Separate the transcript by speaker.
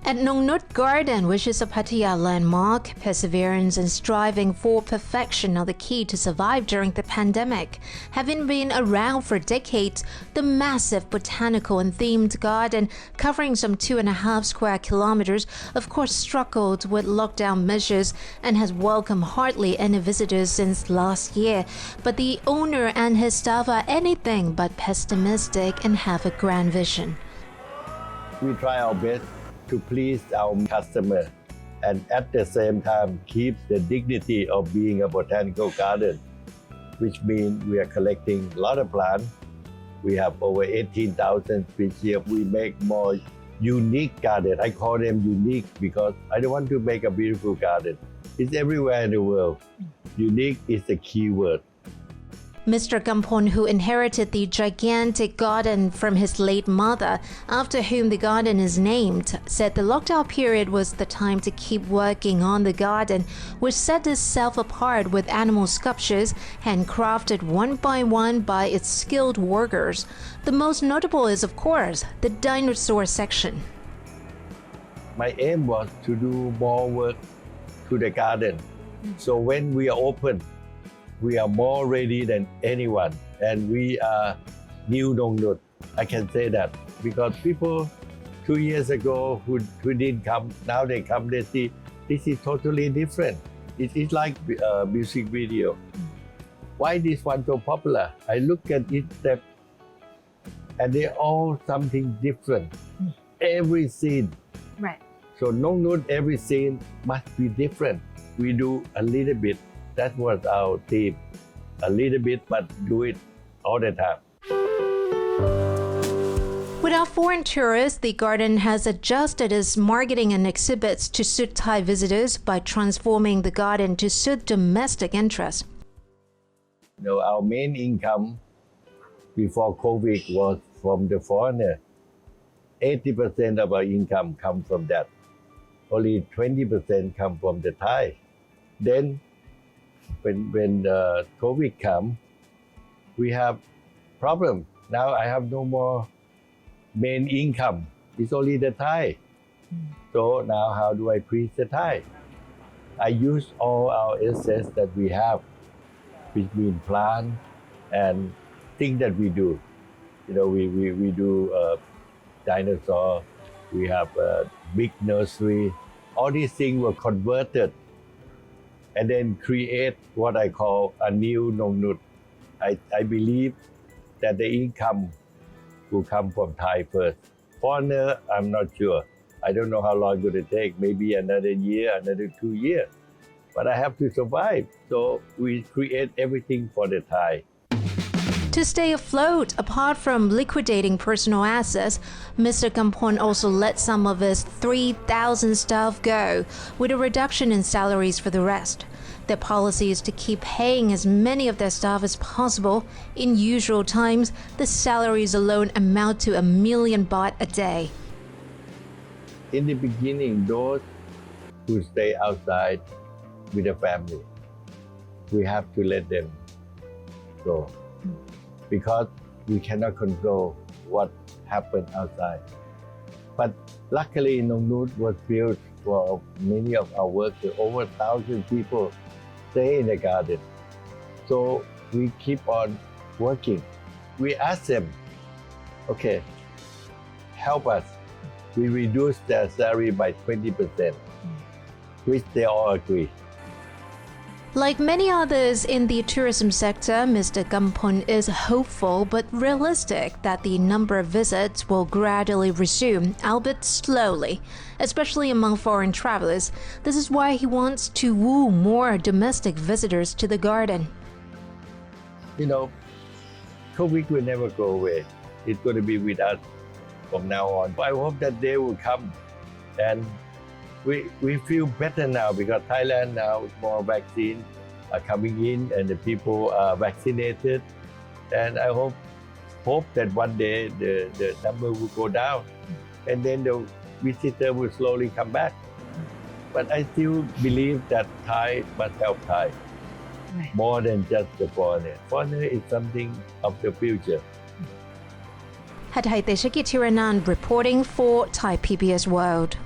Speaker 1: At Nongnooch Garden, which is a Pattaya landmark, perseverance and striving for perfection are the key to survive during the pandemic. Having been around for decades, the massive botanical and themed garden, covering some 2.5 square kilometers, of course struggled with lockdown measures and has welcomed hardly any visitors since last year. But the owner and his staff are anything but pessimistic and have a grand vision.
Speaker 2: We try our best to please our customer and at the same time keep the dignity of being a botanical garden, which means we are collecting a lot of plants. We have over 18,000 species. We make more unique garden. I call them unique because I don't want to make a beautiful garden. It's everywhere in the world. Unique is the key word.
Speaker 1: Mr. Gampon, who inherited the gigantic garden from his late mother, after whom the garden is named, said the lockdown period was the time to keep working on the garden, which set itself apart with animal sculptures handcrafted one by one by its skilled workers. The most notable is, of course, the dinosaur section.
Speaker 2: My aim was to do more work to the garden. So when we are open, we are more ready than anyone, and we are new Nongnooch. I can say that because people 2 years ago who didn't come, now they come, they see this is totally different. It is like a music video. Why this one so popular? I look at each step, and they're all something different. Every scene.
Speaker 1: Right.
Speaker 2: So Nongnooch, every scene must be different. We do a little bit. That was our theme. A little bit, but do it all the time.
Speaker 1: Without foreign tourists, the garden has adjusted its marketing and exhibits to suit Thai visitors by transforming the garden to suit domestic interests.
Speaker 2: Our main income before COVID was from the foreigner. 80% of our income comes from that. Only 20% come from the Thai. Then when COVID come, we have problem. Now I have no more main income. It's only the Thai. So now how do I preach the Thai? I use all our assets that we have, which means plant and things that we do. We do dinosaur. We have a big nursery. All these things were converted and then create what I call a new Nongnooch. I believe that the income will come from Thai first. Foreigner, I'm not sure. I don't know how long it's going to take, maybe another year, another 2 years. But I have to survive. So we create everything for the Thai.
Speaker 1: To stay afloat, apart from liquidating personal assets, Mr. Gampon also let some of his 3,000 staff go, with a reduction in salaries for the rest. Their policy is to keep paying as many of their staff as possible. In usual times, the salaries alone amount to 1 million baht a day.
Speaker 2: In the beginning, those who stay outside with a family, we have to let them go. Because we cannot control what happened outside. But luckily, Nongnooch was built for many of our workers. Over 1,000 people stay in the garden. So we keep on working. We ask them, okay, help us. We reduce their salary by 20%, which they all agree.
Speaker 1: Like many others in the tourism sector, Mr. Gampon is hopeful but realistic that the number of visits will gradually resume, albeit slowly, especially among foreign travelers. This is why he wants to woo more domestic visitors to the garden.
Speaker 2: COVID will never go away. It's going to be with us from now on. I hope that they will come, and we feel better now because Thailand now more vaccines are coming in and the people are vaccinated. And I hope that one day the number will go down and then the visitor will slowly come back. But I still believe that Thai must help Thai more than just the foreigner. Foreigner is something of the future.
Speaker 1: Hatthai Teshaki Tiranan reporting for Thai PBS World.